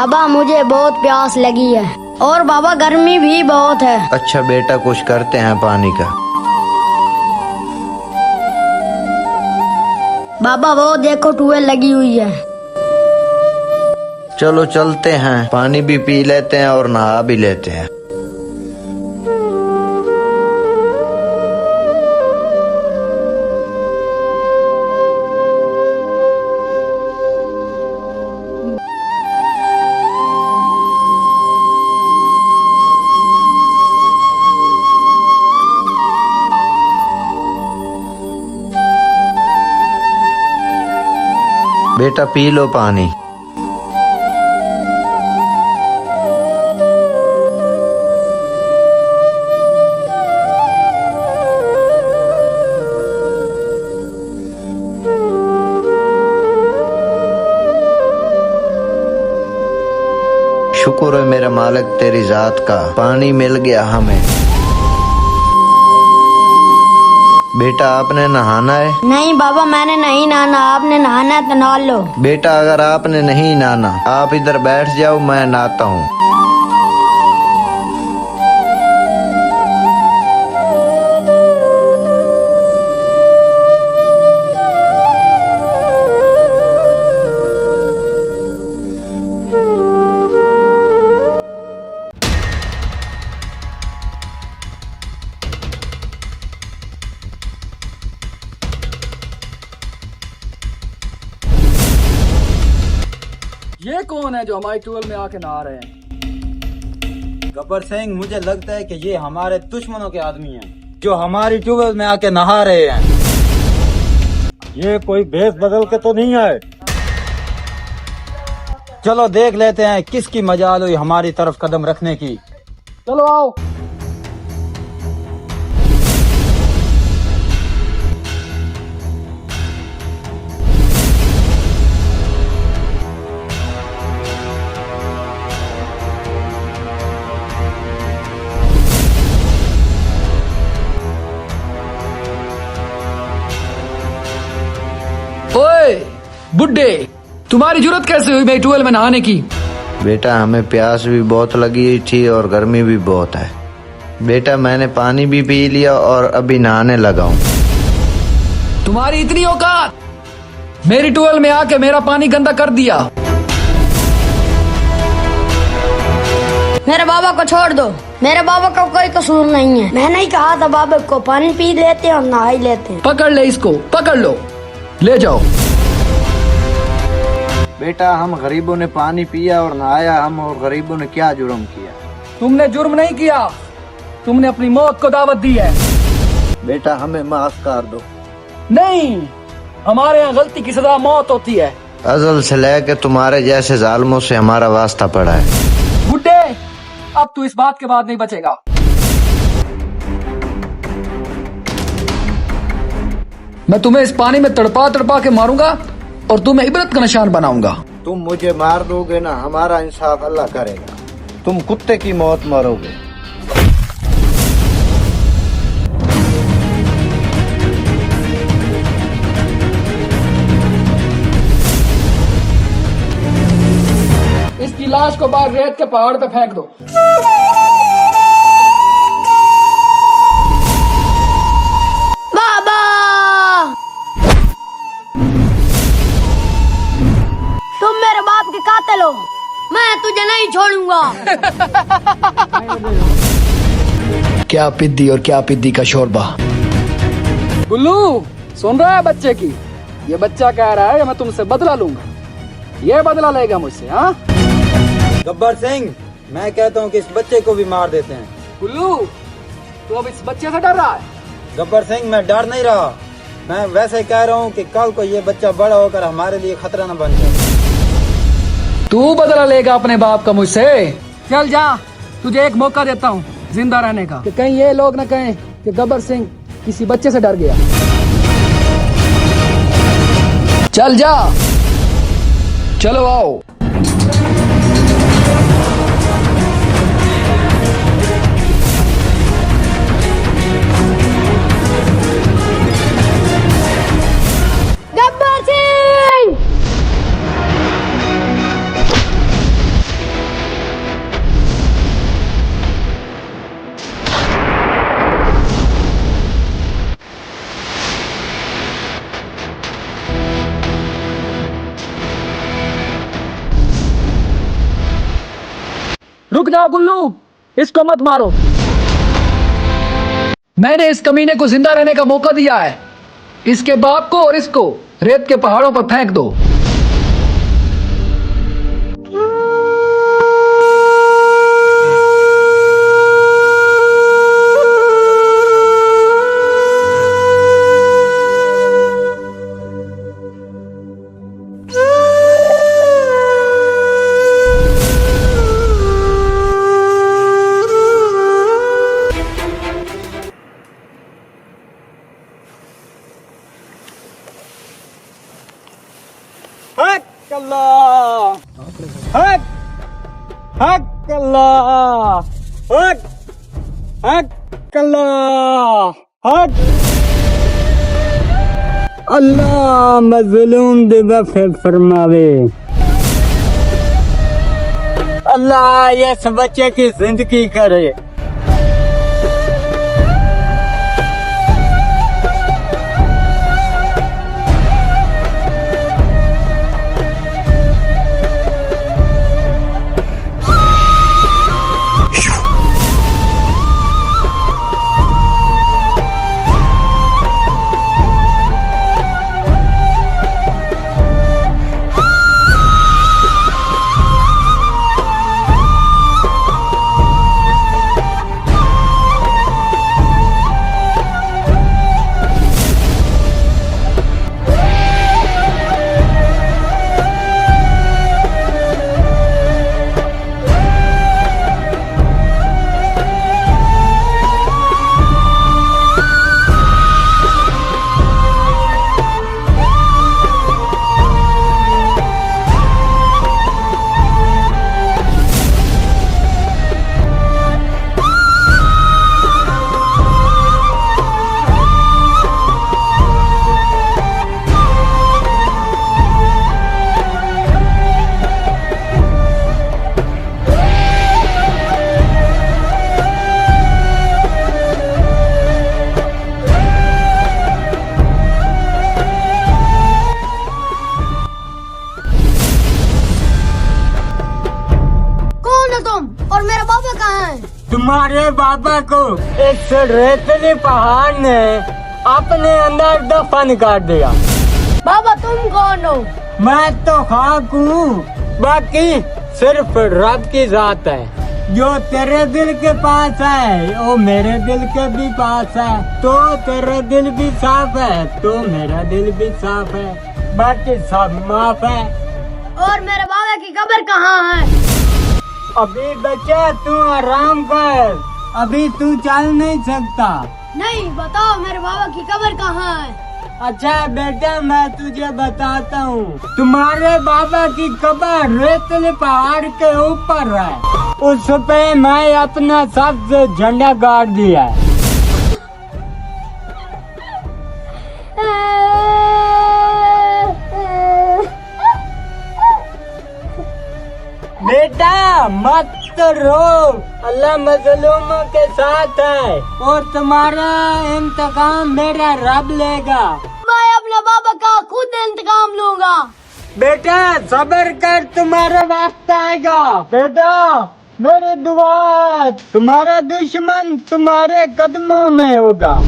बाबा मुझे बहुत प्यास लगी है और बाबा गर्मी भी बहुत है। अच्छा बेटा कुछ करते हैं पानी का। बाबा वो देखो ट्यूबवेल लगी हुई है। चलो चलते हैं, पानी भी पी लेते हैं और नहा भी लेते हैं। बेटा पी लो पानी। शुक्र है मेरा मालिक तेरी जात का, पानी मिल गया हमें। बेटा आपने नहाना है? नहीं बाबा मैंने नहीं नहाना, आपने नहाना है तो नहा लो। बेटा अगर आपने नहीं नहाना आप इधर बैठ जाओ, मैं नहाता हूँ। ये कौन है जो हमारे ट्यूबवेल में आके नहा रहे हैं? गब्बर सिंह, मुझे लगता है कि ये हमारे दुश्मनों के आदमी हैं जो हमारी ट्यूबवेल में आके नहा रहे हैं। ये कोई भेष बदल के तो नहीं है? चलो देख लेते हैं किसकी मजाल हुई हमारी तरफ कदम रखने की। चलो आओ। ओए बुड्ढे, तुम्हारी जरूरत कैसे हुई मेरे ट्यूबवेल में नहाने की? बेटा हमें प्यास भी बहुत लगी थी और गर्मी भी बहुत है। बेटा मैंने पानी भी पी लिया और अभी नहाने लगा हूँ। तुम्हारी इतनी औकात, मेरी ट्यूबवेल में आके मेरा पानी गंदा कर दिया। मेरे बाबा को छोड़ दो, मेरे बाबा का कोई कसूर नहीं है। मैंने ही कहा था बाबा को पानी पी लेते हैं और नहा ही लेते हैं। पकड़ ले इसको, पकड़ लो, ले जाओ। बेटा हम गरीबों ने पानी पिया और नहाया, हम और गरीबों ने क्या जुर्म किया? तुमने जुर्म नहीं किया, तुमने अपनी मौत को दावत दी है। बेटा हमें माफ कर दो। नहीं, हमारे यहाँ गलती की सजा मौत होती है। अजल से लेकर तुम्हारे जैसे जालिमों से हमारा वास्ता पड़ा है। बुड्ढे, अब तू इस बात के बाद नहीं बचेगा। मैं तुम्हें इस पानी में तड़पा तड़पा के मारूंगा और तुम्हें इबरत का निशान बनाऊंगा। तुम मुझे मार दोगे ना, हमारा इंसाफ अल्लाह करेगा। तुम कुत्ते की मौत मरोगे। इसकी लाश को बाहर रेत के पहाड़ पे फेंक दो। बाबा तुम मेरे बाप के कातिल हो, मैं तुझे नहीं छोड़ूंगा। क्या पिद्दी और क्या पिद्दी का शोरबा। गुल्लू सुन रहा है बच्चे की? ये बच्चा कह रहा है कि मैं तुमसे बदला लूंगा, ये बदला लेगा मुझसे। हाँ गब्बर सिंह, मैं कहता हूँ कि इस बच्चे को भी मार देते हैं। गुल्लू, तू अब इस बच्चे से डर रहा है? गब्बर सिंह, मैं डर नहीं रहा, मैं वैसे कह रहा हूँ कि कल को ये बच्चा बड़ा होकर हमारे लिए खतरा न बन जाए। तू बदला लेगा अपने बाप का मुझसे? चल जा, तुझे एक मौका देता हूँ जिंदा रहने का, कि कहीं ये लोग न कहें कि गब्बर सिंह किसी बच्चे से डर गया। चल जा, चलो आओ। गब्बर सिंह! जाओ गुल्लू, इसको मत मारो। मैंने इस कमीने को जिंदा रहने का मौका दिया है। इसके बाप को और इसको रेत के पहाड़ों पर फेंक दो। हक अल्लाह, हक हक अल्लाह, हक हक अल्लाह, हक अल्लाह मजलूम दिवफ़ फरमावे। अल्लाह ये इस बच्चे की जिंदगी करे। और मेरा बाबा कहाँ है? तुम्हारे बाबा को इस रेतली पहाड़ ने अपने अंदर दफन कर दिया। बाबा तुम कौन हो? मैं तो खाक हूँ, बाकी सिर्फ रब की जात है। जो तेरे दिल के पास है वो मेरे दिल के भी पास है। तो तेरा दिल भी साफ है तो मेरा दिल भी साफ है, बाकी सब माफ है। और मेरे बाबा की कब्र कहाँ है? अभी बच्चा तू आराम कर, अभी तू चल नहीं सकता। नहीं, बताओ मेरे बाबा की कब्र कहाँ है? अच्छा बेटा मैं तुझे बताता हूँ, तुम्हारे बाबा की कब्र रेतले पहाड़ के ऊपर है। उस पे मैं अपना सबसे झंडा गाड़ दिया है। बेटा मत रो, अल्लाह मजलूमों के साथ है और तुम्हारा इंतकाम मेरा रब लेगा। मैं अपने बाबा का खुद इंतकाम लूंगा। बेटा सब्र कर, तुम्हारा वक्त आएगा। बेटा मेरी दुआ, तुम्हारा दुश्मन तुम्हारे कदमों में होगा।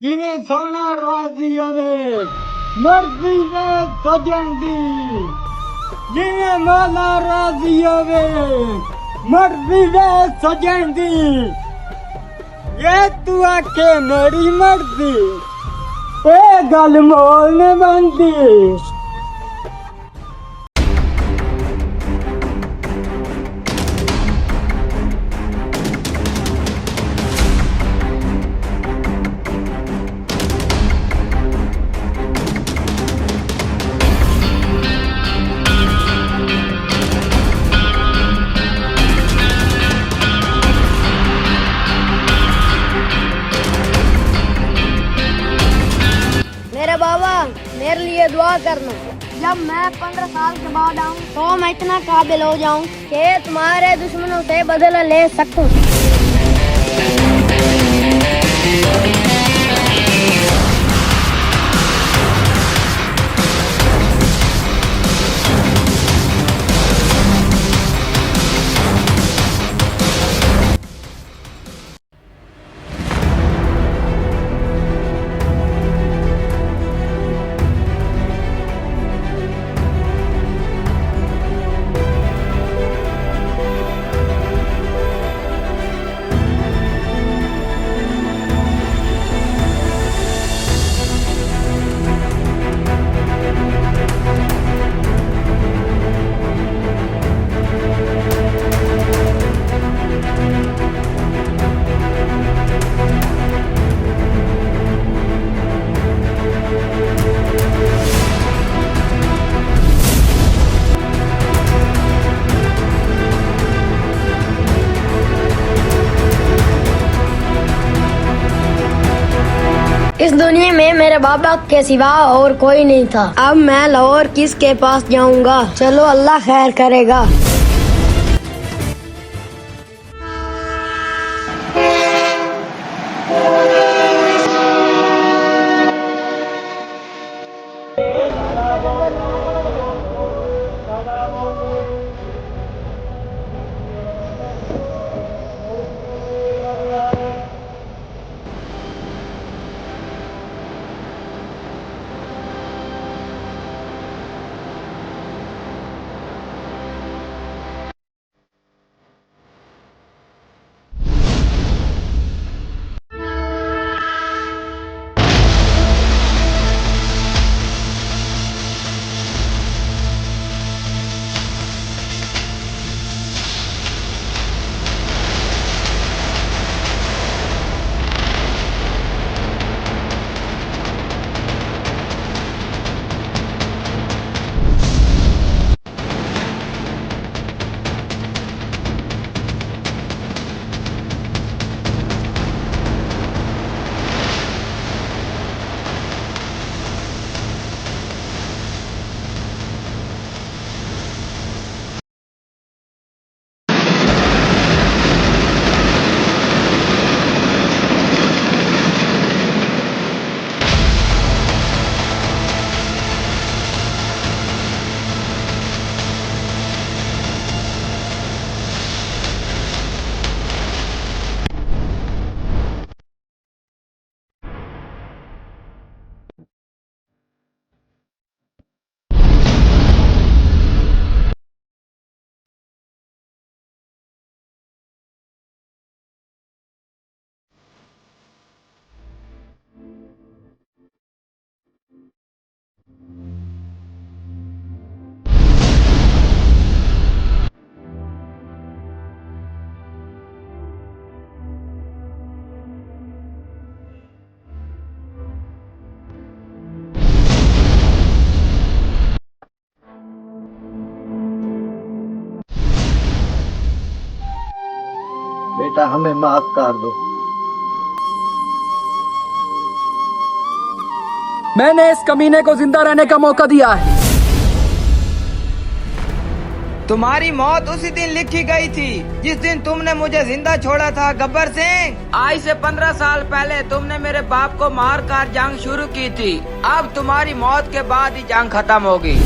जिन्हें सोना राजी होवे मर्जी ने सजन दी, जिन्हें मौला राजी होवे मर्जी ने सजन दी। ये तू आके मेरी मर्जी ए गल मोल ने बनती। जब मैं 15 साल के बाद आऊँ तो मैं इतना काबिल हो जाऊँ कि तुम्हारे दुश्मनों से बदला ले सकूं। इस दुनिया में मेरे बाबा के सिवा और कोई नहीं था। अब मैं लाहौर किसके पास जाऊंगा? चलो अल्लाह खैर करेगा। बेटा हमें माफ कर दो। मैंने इस कमीने को जिंदा रहने का मौका दिया है। तुम्हारी मौत उसी दिन लिखी गई थी जिस दिन तुमने मुझे जिंदा छोड़ा था गब्बर सिंह। आज से 15 साल पहले तुमने मेरे बाप को मार कर जंग शुरू की थी। अब तुम्हारी मौत के बाद ही जंग खत्म होगी।